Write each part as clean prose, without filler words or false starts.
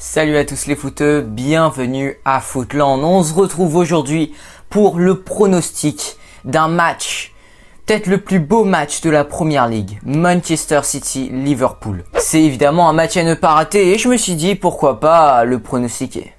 Salut à tous les footeux, bienvenue à Footland. On se retrouve aujourd'hui pour le pronostic d'un match, peut-être le plus beau match de la Première Ligue, Manchester City-Liverpool. C'est évidemment un match à ne pas rater et je me suis dit pourquoi pas le pronostiquer.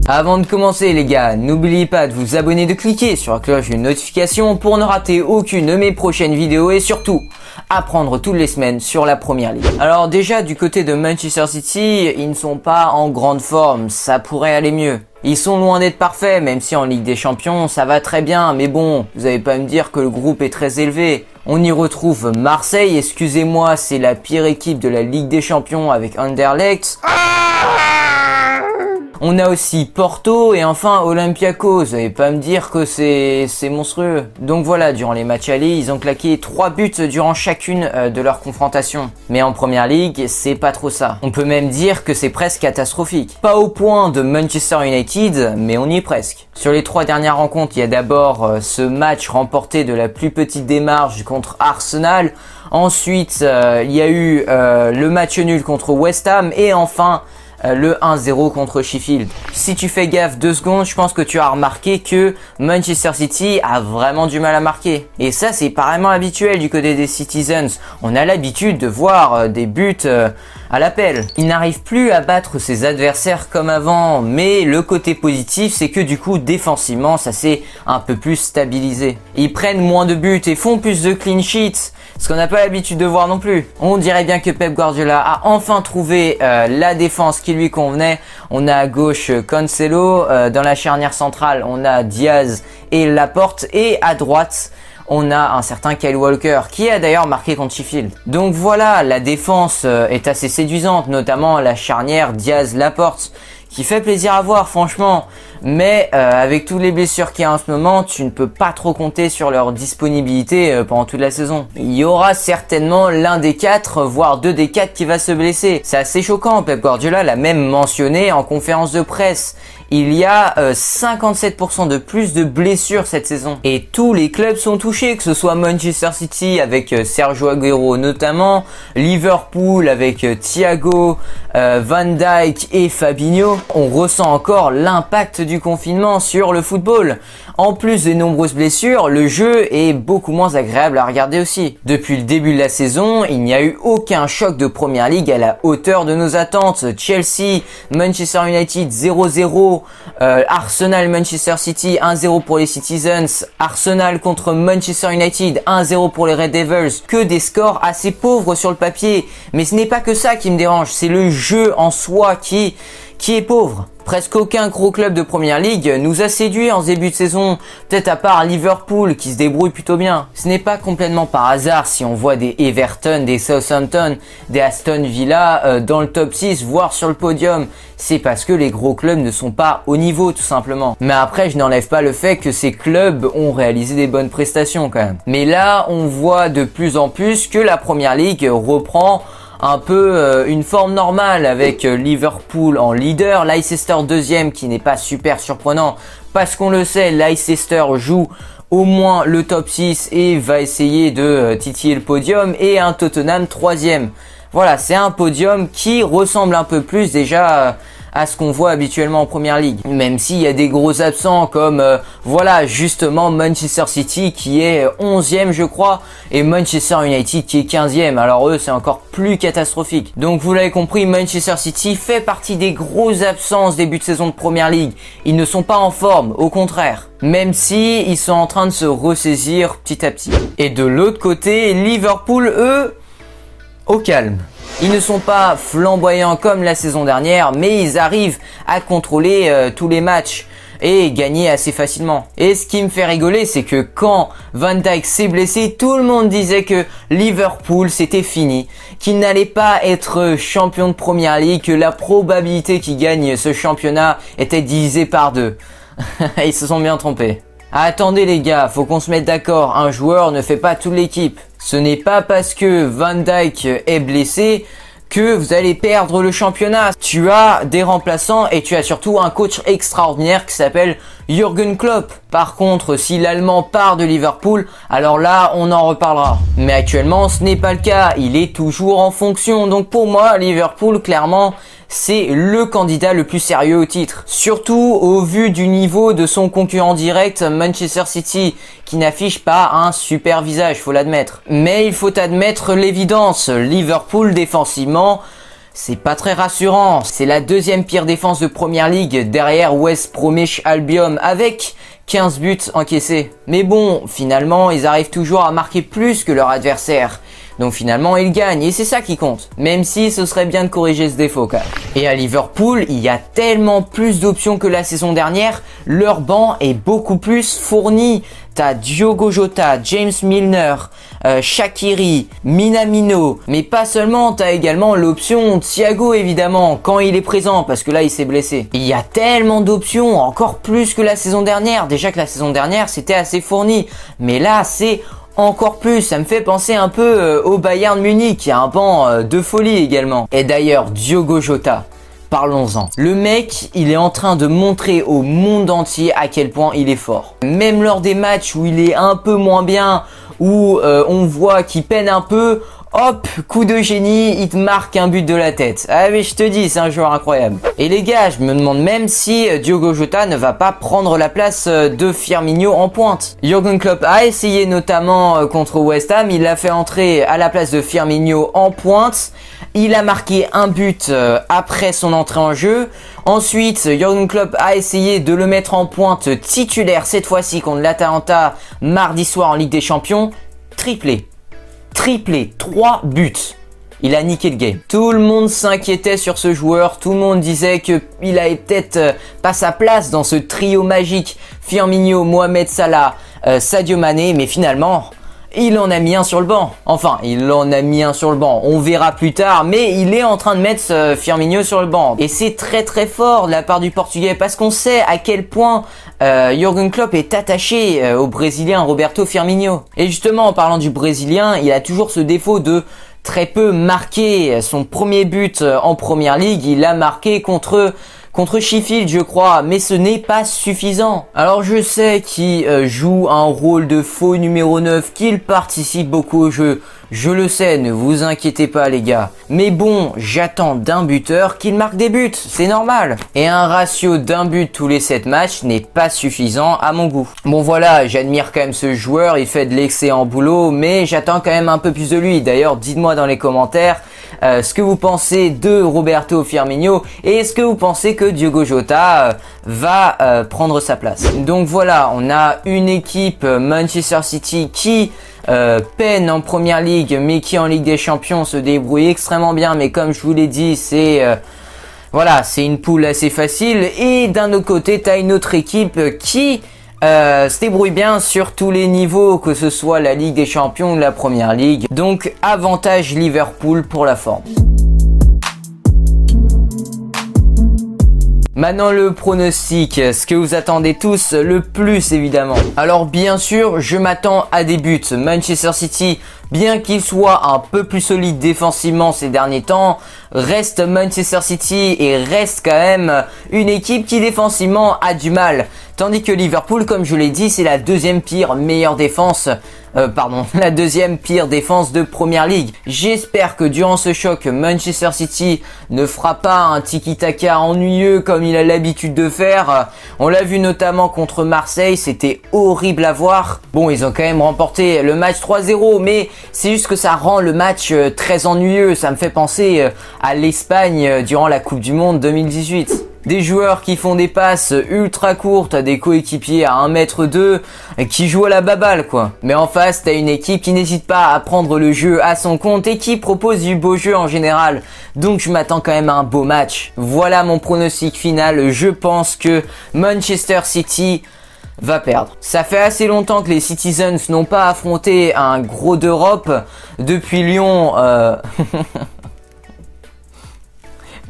Avant de commencer les gars, n'oubliez pas de vous abonner et de cliquer sur la cloche de notification pour ne rater aucune de mes prochaines vidéos et surtout apprendre toutes les semaines sur la Première Ligue. Alors déjà du côté de Manchester City, ils ne sont pas en grande forme, ça pourrait aller mieux. Ils sont loin d'être parfaits, même si en Ligue des Champions ça va très bien, mais bon, vous n'allez pas me dire que le groupe est très élevé. On y retrouve Marseille, excusez-moi, c'est la pire équipe de la Ligue des Champions avec Anderlecht. On a aussi Porto et enfin Olympiakos. Vous n'allez pas me dire que c'est monstrueux. Donc voilà, durant les matchs allés, ils ont claqué 3 buts durant chacune de leurs confrontations. Mais en Première Ligue, c'est pas trop ça. On peut même dire que c'est presque catastrophique. Pas au point de Manchester United, mais on y est presque. Sur les 3 dernières rencontres, il y a d'abord ce match remporté de la plus petite démarche contre Arsenal. Ensuite, il y a eu le match nul contre West Ham et enfin le 1-0 contre Sheffield. Si tu fais gaffe 2 secondes, je pense que tu as remarqué que Manchester City a vraiment du mal à marquer. Et ça, c'est apparemment habituel du côté des Citizens. On a l'habitude de voir des buts à l'appel. Ils n'arrivent plus à battre ses adversaires comme avant, mais le côté positif, c'est que du coup, défensivement, ça s'est un peu plus stabilisé. Ils prennent moins de buts et font plus de clean sheets, ce qu'on n'a pas l'habitude de voir non plus. On dirait bien que Pep Guardiola a enfin trouvé la défense qui lui convenait. On a à gauche Cancelo, dans la charnière centrale, on a Diaz et Laporte, et à droite, on a un certain Kyle Walker qui a d'ailleurs marqué contre Sheffield. Donc voilà, la défense est assez séduisante, notamment la charnière Diaz-Laporte qui fait plaisir à voir franchement. Mais avec toutes les blessures qu'il y a en ce moment, tu ne peux pas trop compter sur leur disponibilité pendant toute la saison. Il y aura certainement l'un des 4, voire 2 des 4 qui va se blesser. C'est assez choquant, Pep Guardiola l'a même mentionné en conférence de presse. Il y a 57% de plus de blessures cette saison. Et tous les clubs sont touchés, que ce soit Manchester City avec Sergio Aguero notamment, Liverpool avec Thiago, Van Dijk et Fabinho. On ressent encore l'impact du confinement sur le football. En plus des nombreuses blessures, le jeu est beaucoup moins agréable à regarder aussi. Depuis le début de la saison, il n'y a eu aucun choc de Première Ligue à la hauteur de nos attentes. Chelsea, Manchester United 0-0, Arsenal, Manchester City 1-0 pour les Citizens, Arsenal contre Manchester United 1-0 pour les Red Devils. Que des scores assez pauvres sur le papier. Mais ce n'est pas que ça qui me dérange, c'est le jeu en soi qui est pauvre. Presque aucun gros club de Première Ligue nous a séduit en ce début de saison, peut-être à part Liverpool qui se débrouille plutôt bien. Ce n'est pas complètement par hasard si on voit des Everton, des Southampton, des Aston Villa dans le top 6, voire sur le podium. C'est parce que les gros clubs ne sont pas au niveau tout simplement. Mais après, je n'enlève pas le fait que ces clubs ont réalisé des bonnes prestations quand même. Mais là, on voit de plus en plus que la Première Ligue reprend un peu une forme normale avec Liverpool en leader, Leicester deuxième qui n'est pas super surprenant parce qu'on le sait, Leicester joue au moins le top 6 et va essayer de titiller le podium, et un Tottenham troisième. Voilà, c'est un podium qui ressemble un peu plus déjà à ce qu'on voit habituellement en Première Ligue. Même s'il y a des gros absents comme voilà justement Manchester City qui est 11e je crois, et Manchester United qui est 15e. Alors eux c'est encore plus catastrophique. Donc vous l'avez compris, Manchester City fait partie des grosses absences début de saison de Première Ligue. Ils ne sont pas en forme, au contraire. Même si ils sont en train de se ressaisir petit à petit. Et de l'autre côté, Liverpool eux, au calme. Ils ne sont pas flamboyants comme la saison dernière, mais ils arrivent à contrôler tous les matchs et gagner assez facilement. Et ce qui me fait rigoler, c'est que quand Van Dijk s'est blessé, tout le monde disait que Liverpool c'était fini, qu'il n'allait pas être champion de Première Ligue, que la probabilité qu'il gagne ce championnat était divisée par 2. Ils se sont bien trompés. Attendez les gars, faut qu'on se mette d'accord, un joueur ne fait pas toute l'équipe. Ce n'est pas parce que Van Dijk est blessé que vous allez perdre le championnat. Tu as des remplaçants et tu as surtout un coach extraordinaire qui s'appelle Jürgen Klopp. Par contre, si l'Allemand part de Liverpool, alors là, on en reparlera. Mais actuellement, ce n'est pas le cas. Il est toujours en fonction. Donc pour moi, Liverpool, clairement, c'est le candidat le plus sérieux au titre. Surtout au vu du niveau de son concurrent direct, Manchester City, qui n'affiche pas un super visage, faut l'admettre. Mais il faut admettre l'évidence, Liverpool défensivement, c'est pas très rassurant. C'est la deuxième pire défense de Première Ligue derrière West Bromwich Albion avec 15 buts encaissés. Mais bon, finalement, ils arrivent toujours à marquer plus que leur adversaire. Donc finalement, ils gagnent et c'est ça qui compte. Même si ce serait bien de corriger ce défaut quand même. Et à Liverpool, il y a tellement plus d'options que la saison dernière. Leur banc est beaucoup plus fourni. T'as Diogo Jota, James Milner, Shaqiri, Minamino. Mais pas seulement, t'as également l'option Thiago évidemment, quand il est présent, parce que là il s'est blessé. Il y a tellement d'options, encore plus que la saison dernière. Déjà que la saison dernière, c'était assez fourni. Mais là, c'est encore plus, ça me fait penser un peu au Bayern Munich, qui a un banc de folie également. Et d'ailleurs, Diogo Jota, parlons-en. Le mec, il est en train de montrer au monde entier à quel point il est fort. Même lors des matchs où il est un peu moins bien, où on voit qu'il peine un peu, hop, coup de génie, il te marque un but de la tête. Ah mais je te dis, c'est un joueur incroyable. Et les gars, je me demande même si Diogo Jota ne va pas prendre la place de Firmino en pointe. Jürgen Klopp a essayé notamment contre West Ham, il l'a fait entrer à la place de Firmino en pointe. Il a marqué un but après son entrée en jeu. Ensuite, Jürgen Klopp a essayé de le mettre en pointe titulaire cette fois-ci contre l'Atalanta mardi soir en Ligue des Champions. Triplé, 3 buts. Il a niqué le game. Tout le monde s'inquiétait sur ce joueur. Tout le monde disait qu'il avait peut-être pas sa place dans ce trio magique Firmino, Mohamed Salah, Sadio Mané. Mais finalement, il en a mis un sur le banc. Enfin, il en a mis un sur le banc. On verra plus tard. Mais il est en train de mettre Firmino sur le banc. Et c'est très très fort de la part du Portugais. Parce qu'on sait à quel point Jürgen Klopp est attaché au Brésilien Roberto Firmino. Et justement, en parlant du Brésilien, il a toujours ce défaut de très peu marquer. Son premier but en Première Ligue, il l'a marqué contre Sheffield, je crois, mais ce n'est pas suffisant. Alors je sais qu'il joue un rôle de faux numéro 9, qu'il participe beaucoup au jeu. Je le sais, ne vous inquiétez pas les gars. Mais bon, j'attends d'un buteur qu'il marque des buts, c'est normal. Et un ratio d'un but tous les 7 matchs n'est pas suffisant à mon goût. Bon voilà, j'admire quand même ce joueur, il fait de l'excellent boulot, mais j'attends quand même un peu plus de lui. D'ailleurs, dites-moi dans les commentaires ce que vous pensez de Roberto Firmino et est-ce que vous pensez que Diogo Jota va prendre sa place. Donc voilà, on a une équipe Manchester City qui peine en Première Ligue mais qui en Ligue des Champions se débrouille extrêmement bien, mais comme je vous l'ai dit, c'est voilà, c'est une poule assez facile. Et d'un autre côté, tu as une autre équipe qui se débrouille bien sur tous les niveaux, que ce soit la Ligue des Champions ou la Première Ligue. Donc avantage Liverpool pour la forme. Maintenant le pronostic, ce que vous attendez tous le plus évidemment. Alors bien sûr, je m'attends à des buts. Manchester City, bien qu'il soit un peu plus solide défensivement ces derniers temps, reste Manchester City et reste quand même une équipe qui défensivement a du mal. Tandis que Liverpool, comme je l'ai dit, c'est la deuxième pire défense de Première Ligue. J'espère que durant ce choc, Manchester City ne fera pas un tiki-taka ennuyeux comme il a l'habitude de faire. On l'a vu notamment contre Marseille, c'était horrible à voir. Bon, ils ont quand même remporté le match 3-0, mais c'est juste que ça rend le match très ennuyeux. Ça me fait penser à l'Espagne durant la Coupe du Monde 2018. Des joueurs qui font des passes ultra courtes à des coéquipiers à 1m2 qui jouent à la baballe quoi. Mais en face, t'as une équipe qui n'hésite pas à prendre le jeu à son compte et qui propose du beau jeu en général. Donc je m'attends quand même à un beau match. Voilà mon pronostic final. Je pense que Manchester City va perdre. Ça fait assez longtemps que les Citizens n'ont pas affronté un gros d'Europe depuis Lyon.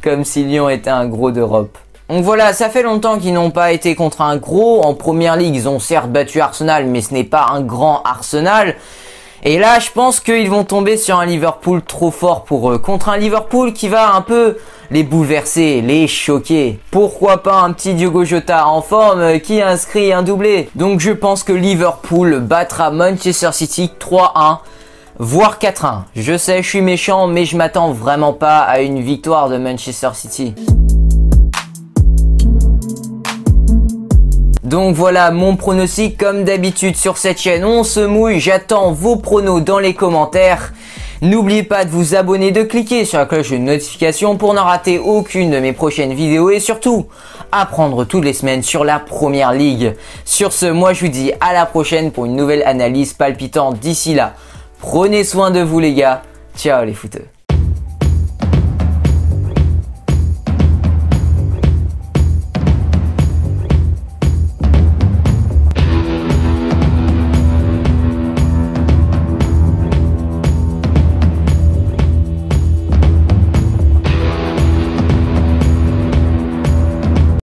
Comme si Lyon était un gros d'Europe. Donc voilà, ça fait longtemps qu'ils n'ont pas été contre un gros. En Première Ligue, ils ont certes battu Arsenal, mais ce n'est pas un grand Arsenal. Et là, je pense qu'ils vont tomber sur un Liverpool trop fort pour eux, contre un Liverpool qui va un peu les bouleverser, les choquer. Pourquoi pas un petit Diogo Jota en forme qui inscrit un doublé. Donc je pense que Liverpool battra Manchester City 3-1. Voire 4-1. Je sais, je suis méchant, mais je m'attends vraiment pas à une victoire de Manchester City. Donc voilà mon pronostic, comme d'habitude sur cette chaîne, on se mouille, j'attends vos pronos dans les commentaires. N'oubliez pas de vous abonner, de cliquer sur la cloche de notification pour n'en rater aucune de mes prochaines vidéos et surtout, apprendre toutes les semaines sur la Première Ligue. Sur ce, moi je vous dis à la prochaine pour une nouvelle analyse palpitante. D'ici là, prenez soin de vous les gars. Ciao les footeux.